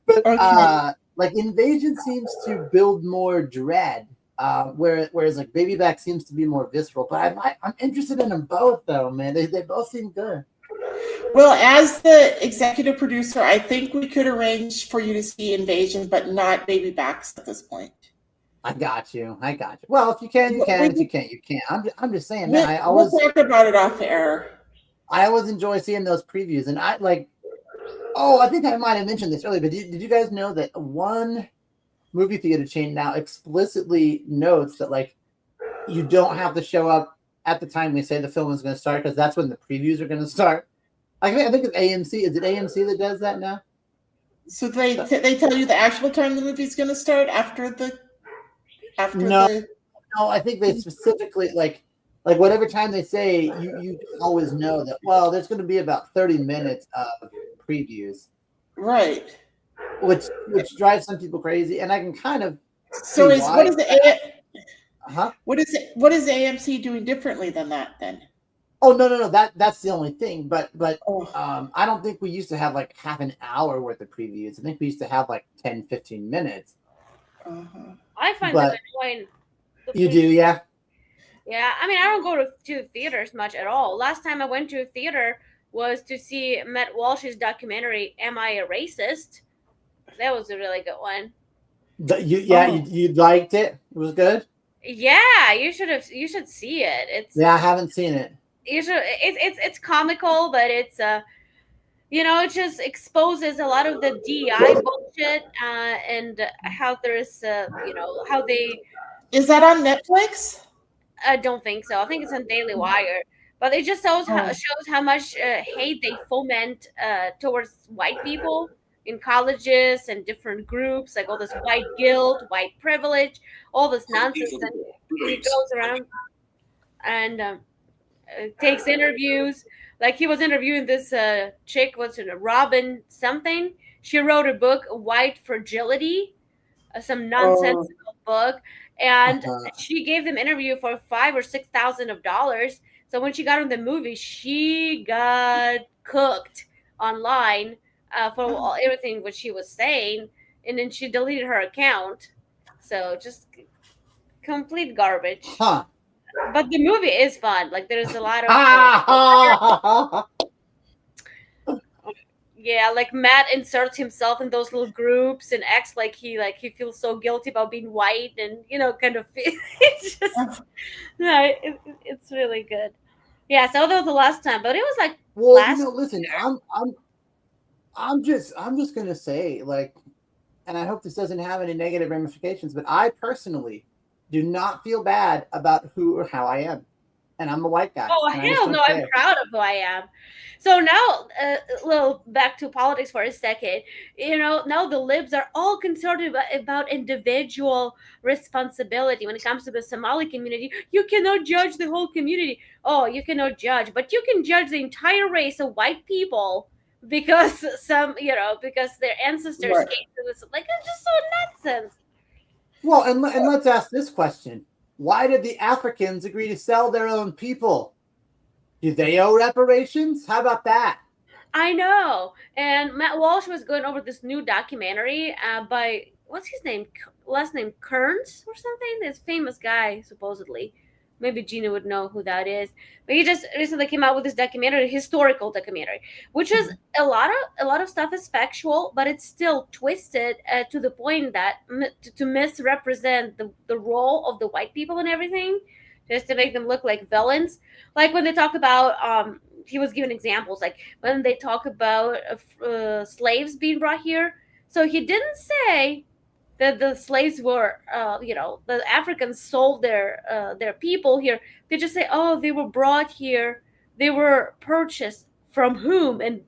But okay. Like Invasion seems to build more dread, whereas like Baby Back seems to be more visceral. But I'm interested in them both, though, man. They both seem good. Well, as the executive producer, I think we could arrange for you to see Invasion, but not Baby Backs at this point. I got you. Well, if you can, you can. If you can't, you can't. I'm just saying, man. We'll talk about it off air. I always enjoy seeing those previews, and I like. Oh, I think I might have mentioned this earlier, but did you guys know that one movie theater chain now explicitly notes that like you don't have to show up at the time we say the film is going to start because that's when the previews are going to start. I think it's AMC. Is it AMC that does that now? So they tell you the actual time the movie's going to start after No, I think they specifically like whatever time they say, you always know that, well, there's going to be about 30 minutes of previews. Right. Which drives some people crazy, and I can kind of what is AMC doing differently than that then? Oh no, that's the only thing. But I don't think we used to have like half an hour worth of previews. I think we used to have like 10-15 minutes. I find that annoying. You do, yeah? Yeah, I mean, I don't go to theaters much at all. Last time I went to a theater was to see Matt Walsh's documentary, Am I a Racist? That was a really good one. You liked it? It was good? Yeah, you should see it. I haven't seen it. You should. It's comical, but it's it just exposes a lot of the DEI bullshit and how there's how they. Is that on Netflix? I don't think so. I think it's on Daily Wire. But it just shows how much hate they foment towards white people in colleges and different groups, like all this white guilt, white privilege, all this nonsense. And he goes around and takes interviews. Like he was interviewing this chick, what's her name, Robin something. She wrote a book, White Fragility, some nonsensical book, and she gave them interview for $5,000 or $6,000. So when she got on the movie, she got cooked online for everything what she was saying, and then she deleted her account. So just complete garbage. Huh. But the movie is fun. Like there's a lot of yeah, like Matt inserts himself in those little groups and acts like he feels so guilty about being white, and kind of it's just no, it's really good. Yeah, so that was the last time, but it was like listen, I'm just gonna say, like, and I hope this doesn't have any negative ramifications, but I personally do not feel bad about who or how I am. And I'm a white guy. Oh, hell no, I'm proud of who I am. So now, a little back to politics for a second. Now the libs are all concerned about individual responsibility when it comes to the Somali community. You cannot judge the whole community. Oh, you cannot judge, but you can judge the entire race of white people because because their ancestors came to this. Like, it's just so nonsense. Well, and let's ask this question. Why did the Africans agree to sell their own people? Do they owe reparations? How about that? I know. And Matt Walsh was going over this new documentary by, what's his name? Last name Kearns or something? This famous guy, supposedly. Maybe Gina would know who that is. But he just recently came out with this documentary, historical documentary, which is a lot of stuff is factual, but it's still twisted to the point that to misrepresent the role of the white people and everything, just to make them look like villains. Like when they talk about, he was giving examples, like when they talk about slaves being brought here. So he didn't say that the slaves were, the Africans sold their people here. They just say, oh, they were brought here. They were purchased from whom? And,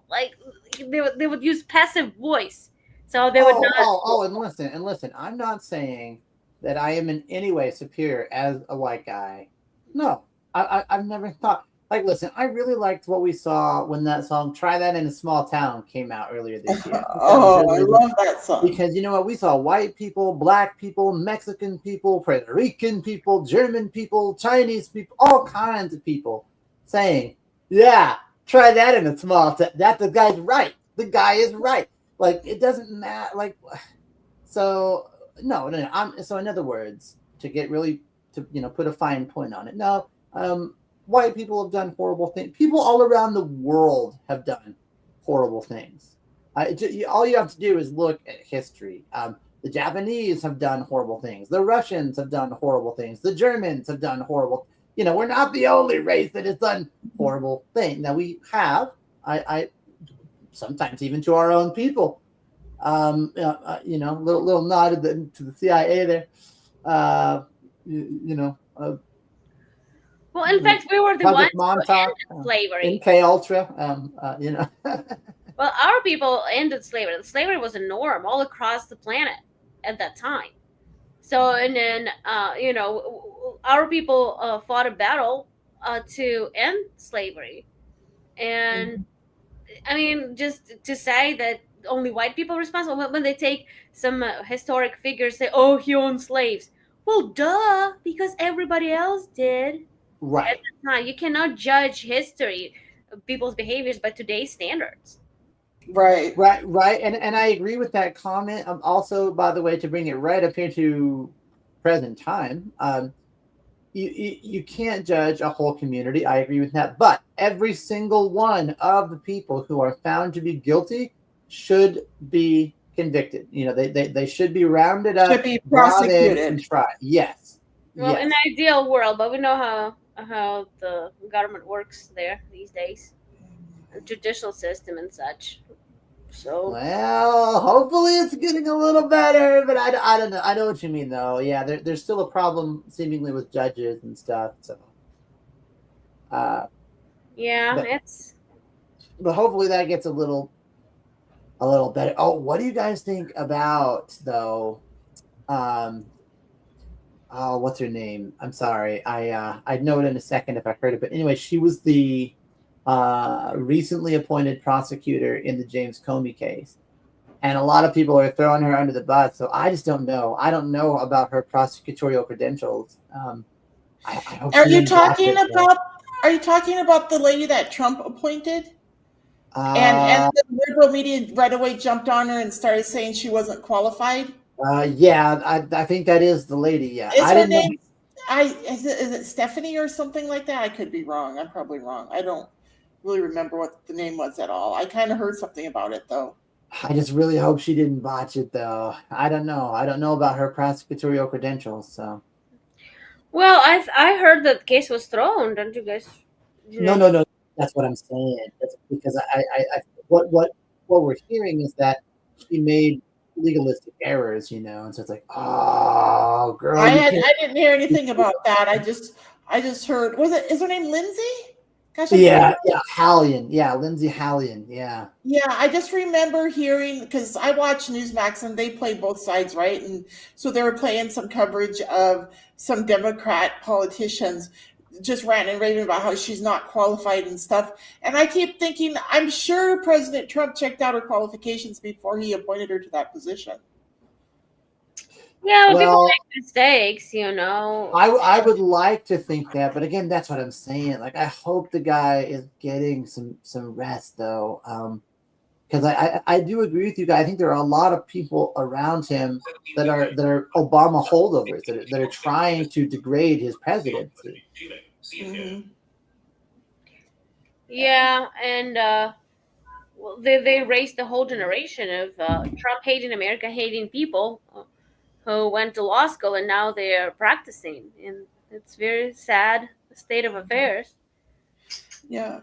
like they would use passive voice. So they would not. And listen, I'm not saying that I am in any way superior as a white guy. No, I've never thought. Like, listen, I really liked what we saw when that song "Try That in a Small Town" came out earlier this year. I love that song. Because you know what? We saw white people, black people, Mexican people, Puerto Rican people, German people, Chinese people, all kinds of people saying, yeah, try that in a small town. That the guy's right. The guy is right. Like, it doesn't matter. Like, so, no. So in other words, to get really, put a fine point on it. No, white people have done horrible things. People all around the world have done horrible things. All you have to do is look at history. The Japanese have done horrible things. The Russians have done horrible things. The Germans have done horrible. We're not the only race that has done horrible things. Now we have, I sometimes even to our own people. Little nod to the CIA there. Well, in fact, we were the ones who ended slavery. MK Ultra, Well, our people ended slavery. Slavery was a norm all across the planet at that time. So, and then, our people fought a battle to end slavery. And, I mean, just to say that only white people are responsible, when they take some historic figures, say, oh, he owned slaves. Well, duh, because everybody else did. Right. At the time. You cannot judge history, people's behaviors by today's standards. Right. And I agree with that comment. Also, by the way, to bring it right up here to present time, you can't judge a whole community. I agree with that. But every single one of the people who are found to be guilty should be convicted. They should be rounded up, should be prosecuted, and tried. Yes. Well, yes. In an ideal world, but we know how the government works there these days, the judicial system and such. So, well, hopefully it's getting a little better, but I don't know. I know what you mean, though. Yeah, there's still a problem seemingly with judges and stuff. So, yeah, but hopefully that gets a little a little better. Oh, what do you guys think about though? Um, oh, what's her name? I'm sorry. I'd know it in a second if I heard it. But anyway, she was the recently appointed prosecutor in the James Comey case, and a lot of people are throwing her under the bus. So I just don't know. I don't know about her prosecutorial credentials. I hope Are she you didn't botch talking it, but, about? Are you talking about the lady that Trump appointed? And uh, the liberal media right away jumped on her and started saying she wasn't qualified. yeah, I think that is the lady. Yeah, Is I her didn't know. name? Is it Stephanie or something like that? I could be wrong. I'm probably wrong. I don't really remember what the name was at all. I kind of heard something about it though. I just really hope she didn't botch it, though. I don't know. I don't know about her prosecutorial credentials. So Well, I heard that case was thrown. Don't you guys? You no, know. no, no. That's what I'm saying. That's because what we're hearing is that she made legalistic errors, and so it's like, oh, girl, you can't. I didn't hear anything about that. I just heard. Was it? Is her name Lindsay? Gosh, I can't Yeah, remember. yeah, Hallion. Yeah, Lindsay Hallion. Yeah. Yeah, I just remember hearing because I watch Newsmax and they play both sides, right? And so they were playing some coverage of some Democrat politicians just ranting and raving about how she's not qualified and stuff. And I keep thinking, I'm sure President Trump checked out her qualifications before he appointed her to that position. Yeah, people Well, make mistakes, you know. I would like to think that, but again, that's what I'm saying. Like, I hope the guy is getting some rest, though. Because I do agree with you guys. I think there are a lot of people around him that are Obama holdovers that are trying to degrade his presidency. Mm-hmm. Yeah, and well, they raised the whole generation of Trump hating America, hating people who went to law school, and now they are practicing, and it's very sad state of affairs. Yeah.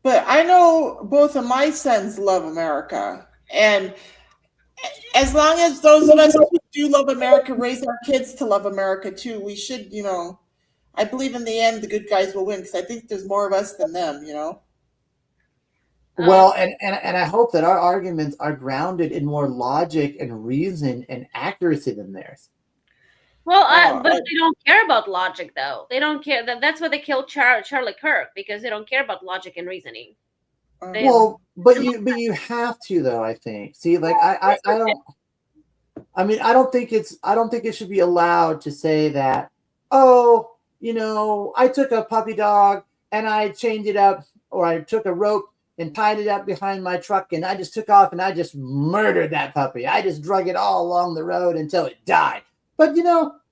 But I know both of my sons love America. And as long as those of us who do love America raise our kids to love America too, we should, I believe in the end the good guys will win because I think there's more of us than them. Well, and I hope that our arguments are grounded in more logic and reason and accuracy than theirs. Well, but they don't care about logic, though. They don't care. That's why they killed Charlie Kirk, because they don't care about logic and reasoning. Well, but you have to, though. I think. See, like I don't. I mean, I don't think it should be allowed to say that. Oh, I took a puppy dog and I chained it up, or I took a rope and tied it up behind my truck, and I just took off and I just murdered that puppy. I just drug it all along the road until it died. But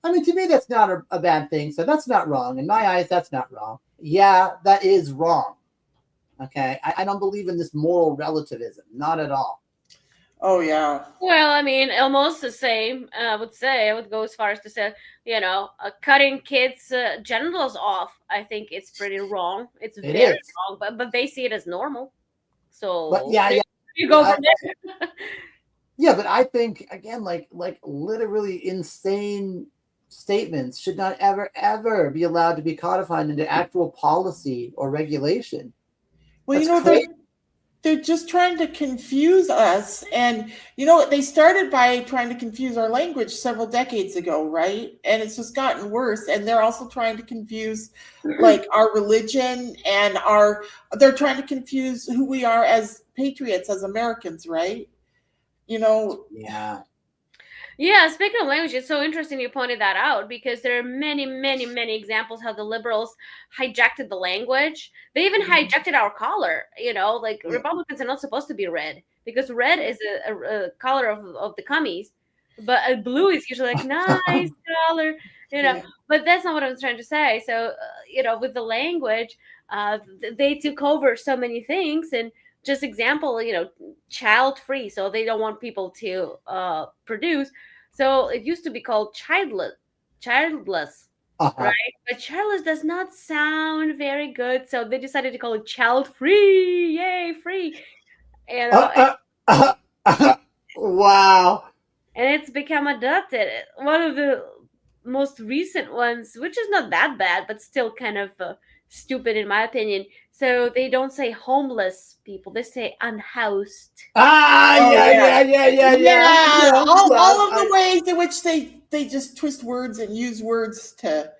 I mean, to me, that's not a bad thing. So that's not wrong. In my eyes, that's not wrong. Yeah, that is wrong. Okay. I don't believe in this moral relativism. Not at all. Oh, yeah. Well, I mean, almost the same. I would go as far as to say, cutting kids' genitals off. I think it's pretty wrong. It's very wrong, but they see it as normal. So but yeah. You go from there. Yeah, but I think again, like literally insane statements should not ever be allowed to be codified into actual policy or regulation. Well, they're just trying to confuse us, and they started by trying to confuse our language several decades ago, right? And it's just gotten worse. And they're also trying to confuse like our religion and they're trying to confuse who we are as patriots, as Americans, right? Yeah. Yeah, speaking of language, it's so interesting you pointed that out, because there are many, many, many examples how the liberals hijacked the language. They even hijacked our color. Like Republicans are not supposed to be red, because red is a color of the commies, but blue is usually like nice color. But that's not what I was trying to say. So with the language, they took over so many things. And just example, child free, so they don't want people to produce. So it used to be called childless, right? But childless does not sound very good, so they decided to call it child free. Yay, free! Wow. And it's become adopted. One of the most recent ones, which is not that bad, but still kind of stupid in my opinion. So they don't say homeless people; they say unhoused. Yeah. All of the ways in which they just twist words and use words to,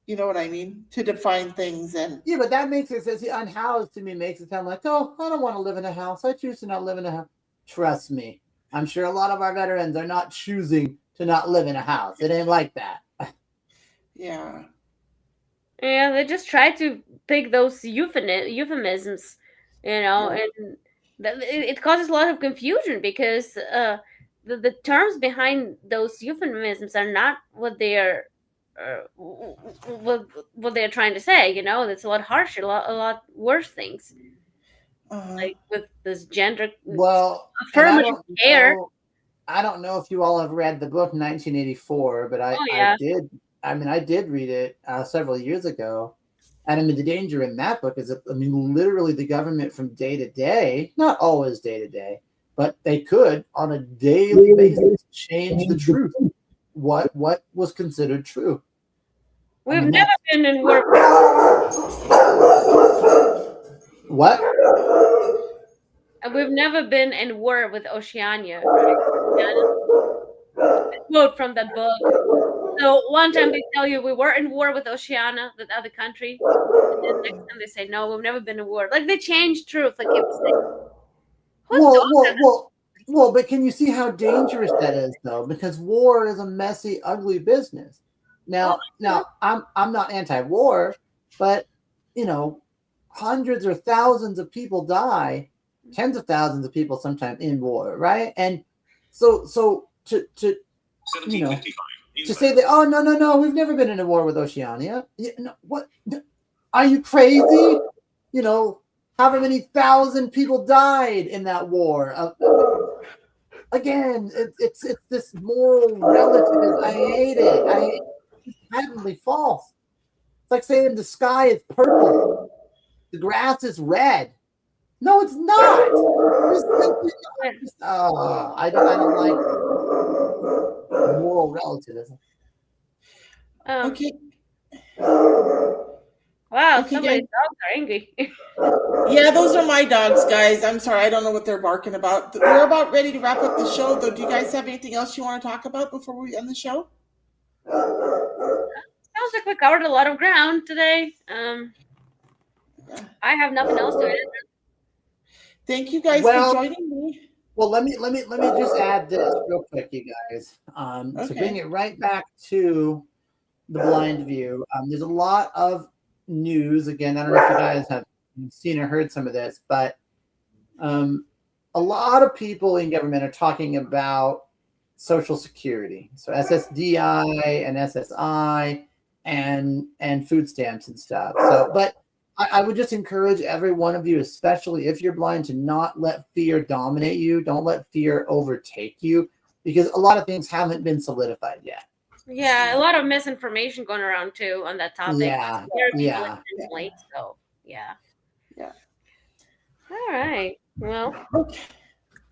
you know what I mean, to define things. And yeah, but that makes it, see, unhoused to me makes it sound like, oh, I don't want to live in a house. I choose to not live in a house. Trust me, I'm sure a lot of our veterans are not choosing to not live in a house. It ain't like that. Yeah. Yeah, they just try to pick those euphemisms, and it causes a lot of confusion because the terms behind those euphemisms are not what they are what they're trying to say. It's a lot harsher, a lot worse things, like with this gender affirmative care. I don't know if you all have read the book 1984, but I did. I mean, I did read it several years ago. And I mean, the danger in that book is that, I mean, literally the government from day to day, not always day to day, but they could on a daily basis change the truth. What was considered true. We've never been in war. What? We've never been in war with Oceania. Quote from that book. So one time they tell you we were in war with Oceania, the other country, and then next time they say no, we've never been in war. Like they change truth. Like it was well, but can you see how dangerous that is, though? Because war is a messy, ugly business. Now, I'm not anti-war, but hundreds or thousands of people die, tens of thousands of people sometimes in war, right? And so to say that, oh no, we've never been in a war with Oceania. What? Are you crazy? However many thousand people died in that war. Again, it's this moral relativism. I hate it. It's patently false. It's like saying the sky is purple, the grass is red. No, it's not. I don't like moral relativism. Okay. Wow, Okay, somebody's dogs are angry. Yeah, those are my dogs, guys. I'm sorry, I don't know what they're barking about. We're about ready to wrap up the show, though. Do you guys have anything else you want to talk about before we end the show? Sounds like we covered a lot of ground today. I have nothing else to add. Thank you guys for joining me. Well, let me just add this real quick, you guys. To bring it right back to the blind view. There's a lot of news. Again, I don't know if you guys have seen or heard some of this, but a lot of people in government are talking about Social Security, so SSDI and SSI and food stamps and stuff. So, but I would just encourage every one of you, especially if you're blind, to not let fear dominate you. Don't let fear overtake you, because a lot of things haven't been solidified yet. Yeah, a lot of misinformation going around too on that topic. Yeah. So yeah. All right. Well. Okay.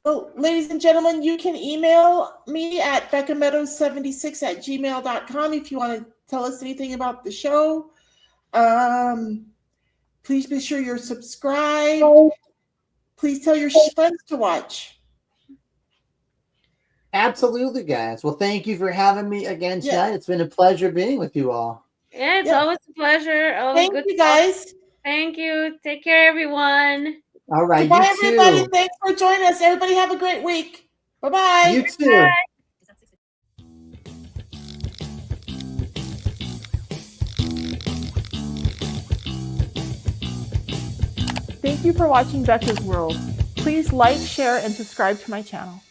Well, ladies and gentlemen, you can email me at beccameadows76@gmail.com if you want to tell us anything about the show. Please be sure you're subscribed. Please tell your friends to watch. Absolutely, guys. Well, thank you for having me again tonight. It's been a pleasure being with you all. Yeah, it's always a pleasure. Always Thank you, guys. Thank you. Take care, everyone. All right. Goodbye, everybody. Thanks for joining us. Everybody have a great week. Bye-bye. You too. Bye. Thank you for watching Becca's World. Please like, share, and subscribe to my channel.